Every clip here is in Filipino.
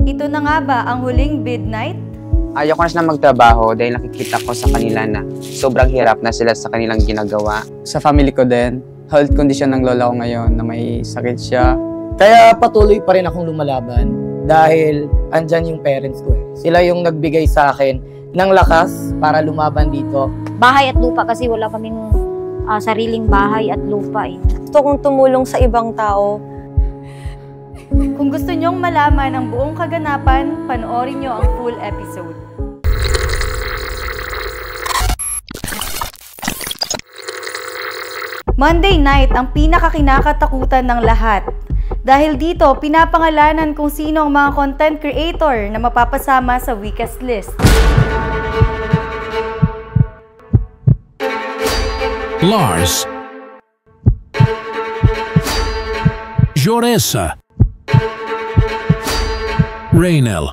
Ito na nga ba ang huling bid night? Ayaw ko na sila magtrabaho dahil nakikita ko sa kanila na sobrang hirap na sila sa kanilang ginagawa. Sa family ko din, health condition ng lola ko ngayon na may sakit siya. Kaya patuloy pa rin akong lumalaban dahil andyan yung parents ko eh. Sila yung nagbigay sa akin ng lakas para lumaban dito. Bahay at lupa kasi wala kaming sariling bahay at lupa eh. Gusto kong tumulong sa ibang tao. Kung gusto nyong malaman ang buong kaganapan, panoorin nyo ang full episode. Monday night ang pinakakinakatakutan ng lahat. Dahil dito, pinapangalanan kung sino ang mga content creator na mapapasama sa weakest list. Lars, Joressa, Raynel,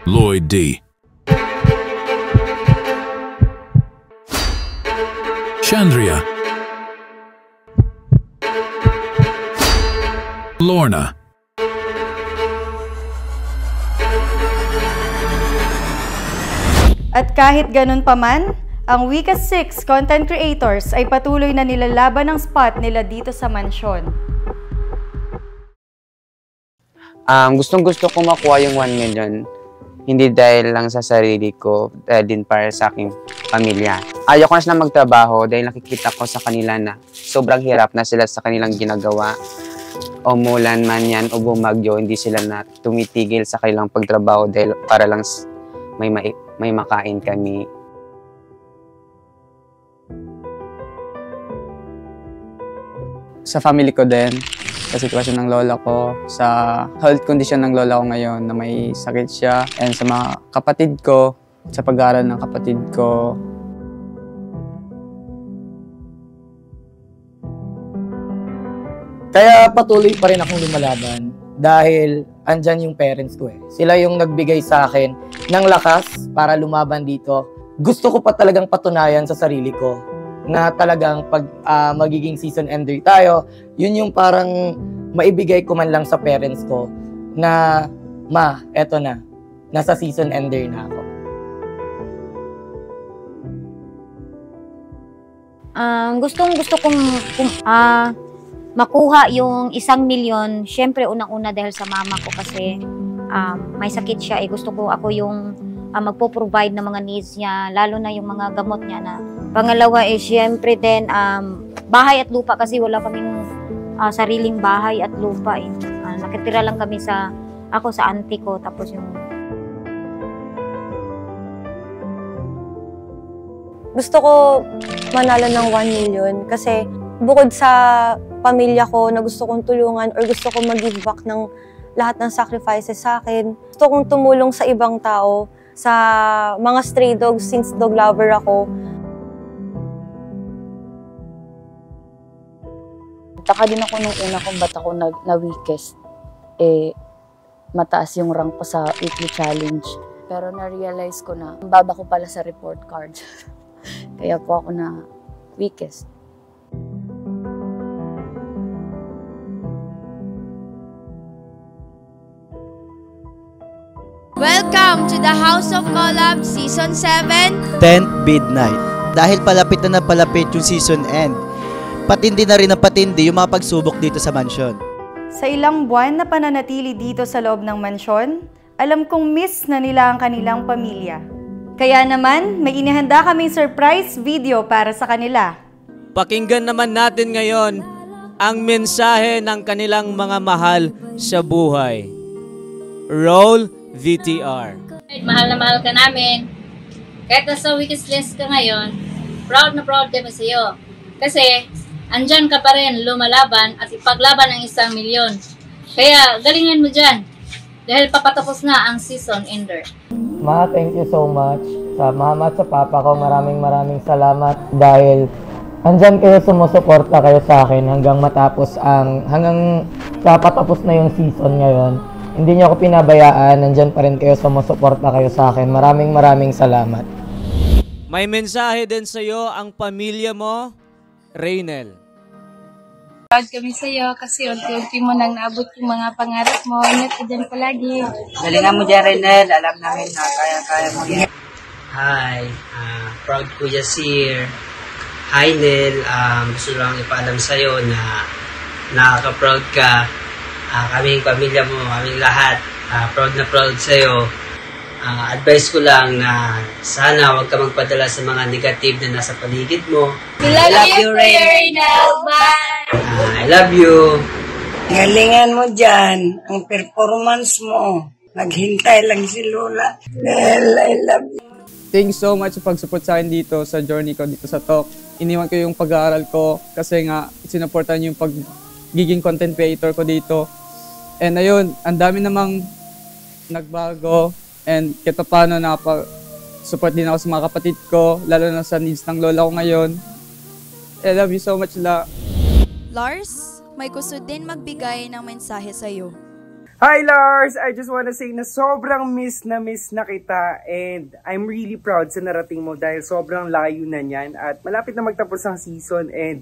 Lloyd D, Chandria, Lorna, At kahit ganun pa man, ang weakest 6 content creators ay patuloy na nilalaban ang spot nila dito sa mansyon. Gustong-gusto ko makuha yung 1 million. Hindi dahil lang sa sarili ko, dahil din para sa aking pamilya. Ayaw ko na sila magtrabaho dahil nakikita ko sa kanila na sobrang hirap na sila sa kanilang ginagawa. Umulan man yan o bumagyo, hindi sila na tumitigil sa kanilang pagtrabaho dahil para lang may makain kami. Sa family ko din, sa sitwasyon ng lola ko, sa health condition ng lola ko ngayon na may sakit siya, and sa mga kapatid ko, sa pag-aaral ng kapatid ko. Kaya patuloy pa rin akong lumalaban dahil andyan yung parents ko eh. Sila yung nagbigay sa akin ng lakas para lumaban dito. Gusto ko pa talagang patunayan sa sarili ko na talagang pag magiging season ender tayo, yun yung parang maibigay ko man lang sa parents ko na, ma, eto na, nasa season ender na ako. Gusto kong makuha yung 1 milyon. Syempre, unang-una dahil sa mama ko kasi may sakit siya. Gusto ko ako yung magpo-provide ng mga needs niya, lalo na yung mga gamot niya na. Pangalawa syempre din, bahay at lupa kasi wala kaming sariling bahay at lupa eh. Nakitira lang kami ako sa auntie ko, tapos yung... Gusto ko manalo ng 1 million kasi bukod sa pamilya ko na gusto kong tulungan or gusto kong mag-give back ng lahat ng sacrifices sa akin, gusto kong tumulong sa ibang tao, sa mga stray dogs since dog lover ako. Taka din ako nung una kung ba't ako na-weakest. Mataas yung rank ko sa weekly challenge. Pero na-realize ko na, baba ko pala sa report card. Kaya po ako na weakest. Welcome to the House of Collab Season 7 10th Bid Night. Dahil palapit na palapit yung season end, patindi na rin ang patindi yung mga pagsubok dito sa mansyon. Sa ilang buwan na pananatili dito sa loob ng mansyon, alam kong miss na nila ang kanilang pamilya. Kaya naman, may inihanda kaming surprise video para sa kanila. Pakinggan naman natin ngayon ang mensahe ng kanilang mga mahal sa buhay. Roll VTR. Mahal na mahal ka namin. Kahit nasa weakest list ka ngayon, proud na proud kami sa iyo. Kasi, andyan ka pa rin lumalaban at ipaglaban ang 1 milyon. Kaya, galingan mo dyan. Dahil papatapos na ang season ender. Ma, thank you so much. Sa mama at sa papa ko, maraming salamat dahil andyan kayo, sumusuporta kayo sa akin hanggang patapos na yung season ngayon. Hindi niyo ako pinabayaan, nandyan pa rin kayo, sumusuporta kayo sa akin. Maraming salamat. May mensahe din sa iyo ang pamilya mo, Raynel. Proud kami sa'yo kasi unti-unti mo nang naabot yung mga pangarap mo. Ingat ka dyan palagi. Galingan mo dyan, Renel. Alam namin na kaya-kaya mo yan. Hi, proud Kuya Sir. Hi, Nel. Gusto lang ipaalam sa'yo na nakaka-proud ka. Kaming pamilya mo, kaming lahat. Proud na proud sa'yo. Advice ko lang na sana huwag ka magpadala sa mga negative na nasa paligid mo. We love you, Renel. Bye! I love you. Galingan mo dyan. Ang performance mo. Naghintay lang si Lola. Nel, I love you. Thanks so much sa pag-support sa akin dito sa journey ko dito sa Talk. Iniwan ko yung pag-aaral ko kasi nga sinuportan yung pagiging content creator ko dito. And ayun, ang dami namang nagbago and kita paano nakapag-support din ako sa mga kapatid ko, lalo na sa needs ng lola ko ngayon. I love you so much, La. Lars, may gusto din magbigay ng mensahe sa'yo. Hi Lars! I just wanna say na sobrang miss na kita and I'm really proud sa narating mo dahil sobrang layo na niyan at malapit na magtapos ang season and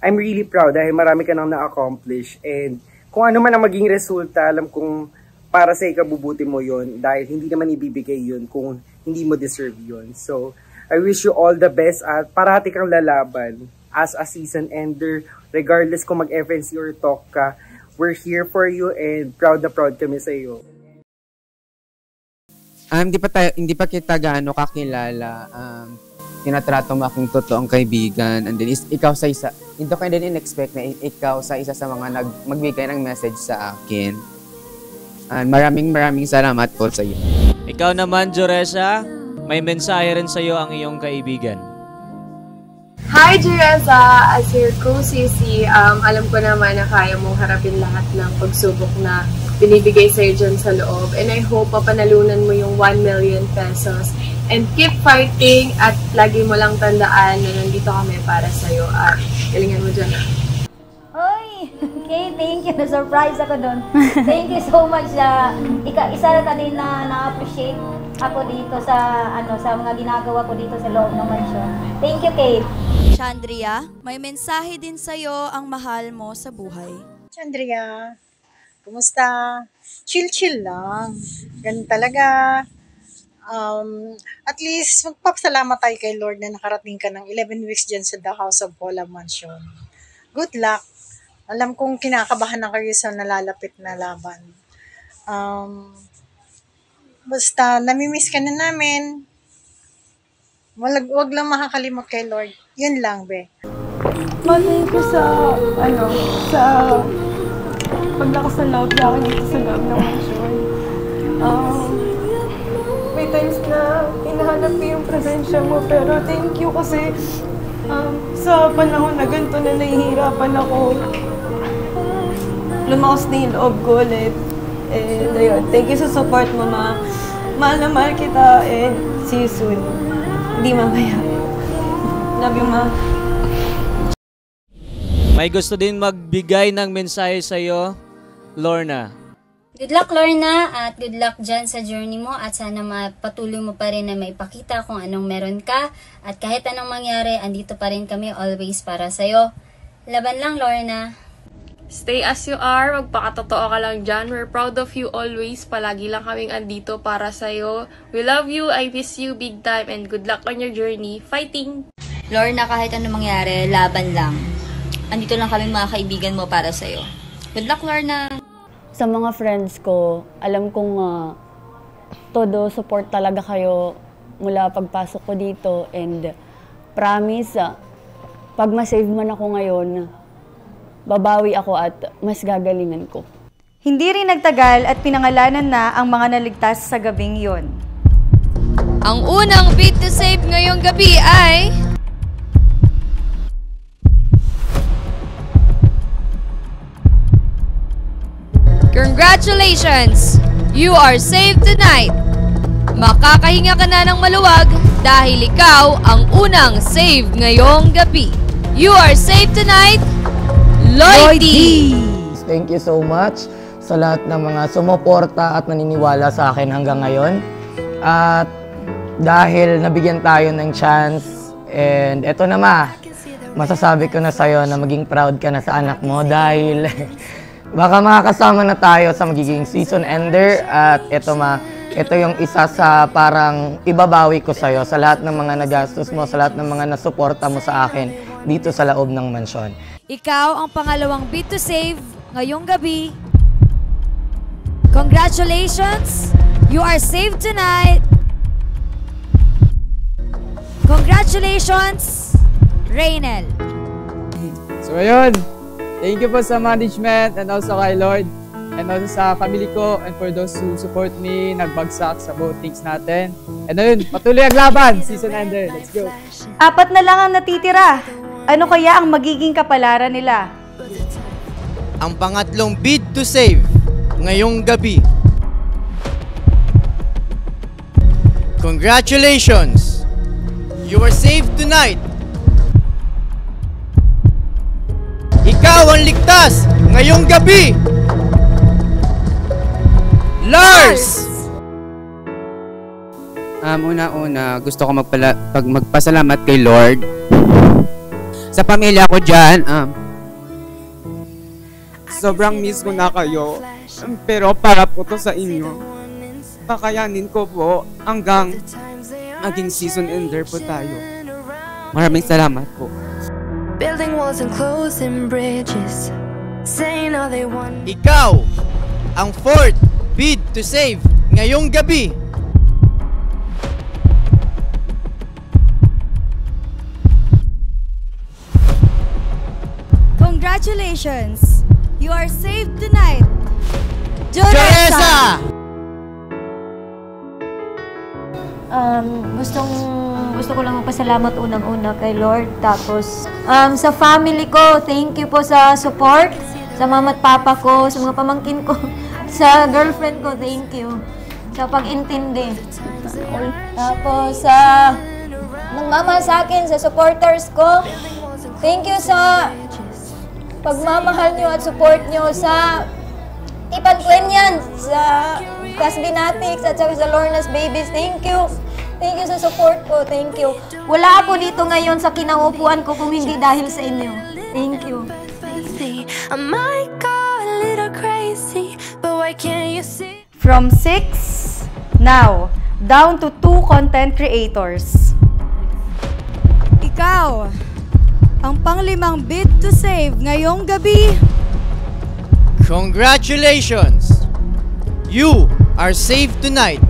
I'm really proud dahil marami ka nang na-accomplish and kung ano man ang maging resulta, alam kong para sa ikabubuti mo yon dahil hindi naman ibibigay yun kung hindi mo deserve yun. So, I wish you all the best at parati kang lalaban as a season ender. Regardless kung mag-FNC or Talk ka, we're here for you and proud na proud kami sa iyo. Hindi pa kita gaano kakilala. Tinatrato mo akong totoong kaibigan. And then ikaw sa isa, hindi ko din in-expect na ikaw sa isa sa mga magbigay ng message sa akin. And maraming salamat po sa iyo. Ikaw naman, Joresa, may mensahe rin sa iyo ang iyong kaibigan. Hi, Jereza! As your co-CC, alam ko naman na kaya mong harapin lahat ng pagsubok na binibigay sa'yo dyan sa loob. And I hope papanalunan mo yung 1 million pesos. And keep fighting at lagi mo lang tandaan na nandito kami para sa'yo. At galingan mo dyan. Oy! Okay, thank you. Na-surprise ako doon. Thank you so much. Isa ka din na na-appreciate ako dito sa mga ginagawa ko dito sa loob ng mansyon. Thank you, Kate. Chandria, may mensahe din sa'yo ang mahal mo sa buhay. Chandria, kumusta? Chill lang. Ganun talaga. At least, magpapasalamat tayo kay Lord na nakarating ka ng 11 weeks dyan sa The House of Colab Mansion. Good luck. Alam kong kinakabahan na kayo sa nalalapit na laban. Basta, namimiss ka na namin. Wag lang makakalimot kay Lord. Yun lang, be. Thank you sa paglakas ng loob sa akin dito sa loob ng mansyon. May times na hinahanap ko yung presensya mo, pero thank you kasi sa panahon na ganito na nahihirapan ako, lumakas na yung loob ko ulit. And ayun, thank you sa support mo, Ma. Mahal na mahal kita and see you soon. Hindi mamaya. Love you, Ma. May gusto din magbigay ng mensahe sa'yo, Lorna. Good luck, Lorna, at good luck dyan sa journey mo at sana mapatuloy mo pa rin na maipakita kung anong meron ka at kahit anong mangyari, andito pa rin kami always para sa'yo. Laban lang, Lorna. Stay as you are, magpakatotoo ka lang dyan. We're proud of you always. Palagi lang kaming andito para sa'yo. We love you, I miss you big time, and good luck on your journey. Fighting! Lorna, kahit anong mangyari, laban lang. Andito lang kami mga kaibigan mo para sa'yo. Good luck, Lorna! Sa mga friends ko, alam kong todo support talaga kayo mula pagpasok ko dito and promise, pag ma-save man ako ngayon, babawi ako at mas gagalingan ko. Hindi rin nagtagal at pinangalanan na ang mga naligtas sa gabing yon. Ang unang beat to save ngayong gabi ay... Congratulations! You are saved tonight! Makakahinga ka na ng maluwag dahil ikaw ang unang save ngayong gabi. You are saved tonight, Lloyd D! Thank you so much sa lahat ng mga sumuporta at naniniwala sa akin hanggang ngayon. At dahil nabigyan tayo ng chance, and eto na, Ma, masasabi ko na sa'yo na maging proud ka na sa anak mo dahil baka makakasama na tayo sa magiging season ender at ito yung isa sa parang ibabawi ko sa'yo sa lahat ng mga nagastos mo, sa lahat ng mga nasuporta mo sa akin dito sa loob ng mansyon. Ikaw ang pangalawang bid to save ngayong gabi. Congratulations! You are saved tonight! Congratulations, Reynel! So ayun, thank you po sa management and also kay Lord and also sa family ko and for those who support me, nagbagsak sa both things natin. And ayun, patuloy ang laban, season ender. Let's go! 4 na lang ang natitira. Ano kaya ang magiging kapalaran nila? Ang pangatlong bid to save ngayong gabi. Congratulations! You are saved tonight! Ikaw ang ligtas ngayong gabi! Lars! Una-una, gusto ko magpasalamat kay Lord. Sa pamilya ko dyan, sobrang miss ko na kayo. Pero para po to sa inyo, pakayanin ko po hanggang maging season ender po tayo. Maraming salamat po. Building walls and closing bridges, saying all they want. Ikaw ang fourth bid to save ngayong gabi. Congratulations! You are saved tonight! Joresa! Gusto ko lang magpasalamat unang-una kay Lord. Tapos, sa family ko, thank you po sa support. Sa mama at papa ko, sa mga pamangkin ko, sa girlfriend ko, thank you. Sa pag-intindi. Tapos, sa nagmamahal sa akin, sa supporters ko, thank you sa pagmamahal nyo at support nyo sa Tipan Quenyan, sa Casbinatics at sa Lorna's Babies. Thank you. Thank you sa support ko. Thank you. Wala ako dito ngayon sa kinaupuan ko kung hindi dahil sa inyo. Thank you. I might go a little crazy, but why can't you see? From 6, now, down to 2 content creators. Ikaw, ang panglimang bid to save ngayong gabi. Congratulations! You are saved tonight.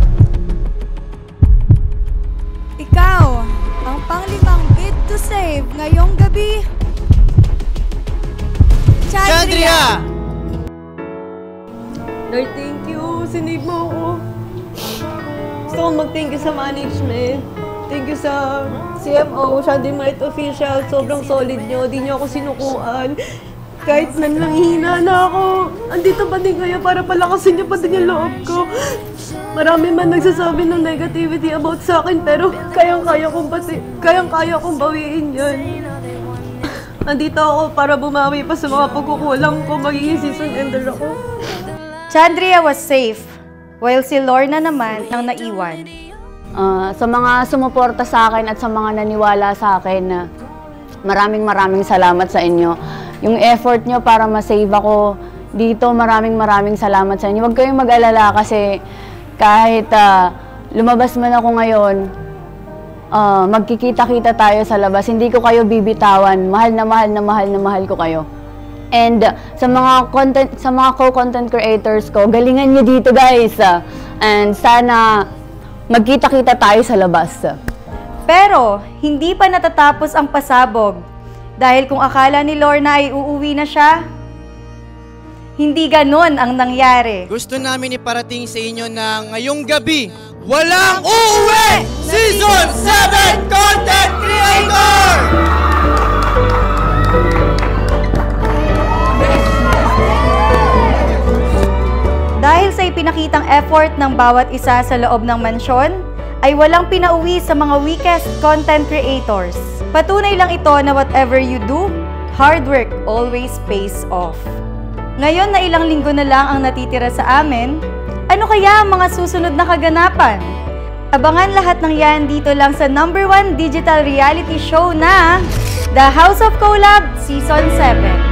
Ikaw, ang panglimang bid to save ngayong gabi. Chandria! Lord, thank you. Sinave mo ako. Gusto kong mag-thank you sa management. Thank you sa CMO, Shandy Might Official. Sobrang solid nyo. Di nyo ako sinukuan. Kahit nanghihina na ako, andito pa din kayo para palakasin niyo pa din yung loob ko. Marami man nagsasabi ng negativity about sa akin, pero kayang-kaya kong bawiin yan. Andito ako para bumawi pa sa mga pagkukulang ko, magiging season ender ako. Chandria was safe, while si Lorna naman ang naiwan. Sa mga sumuporta sa akin at sa mga naniwala sa akin, maraming salamat sa inyo. Yung effort nyo para ma-save ako dito, maraming salamat sa inyo. Huwag kayong mag-alala kasi kahit lumabas man ako ngayon, magkikita-kita tayo sa labas. Hindi ko kayo bibitawan. Mahal na mahal ko kayo. And sa mga co-content creators ko, galingan nyo dito guys. And sana magkita-kita tayo sa labas. Pero hindi pa natatapos ang pasabog. Dahil kung akala ni Lorna ay uuwi na siya, hindi ganon ang nangyari. Gusto namin iparating sa inyo na ngayong gabi, walang uuwi! Season 7 Content Creator! Dahil sa ipinakitang effort ng bawat isa sa loob ng mansyon, ay walang pinauwi sa mga weakest content creators. Patunay lang ito na whatever you do, hard work always pays off. Ngayon na ilang linggo na lang ang natitira sa amin, ano kaya ang mga susunod na kaganapan? Abangan lahat ng yan dito lang sa #1 digital reality show na The House of Collab Season 7.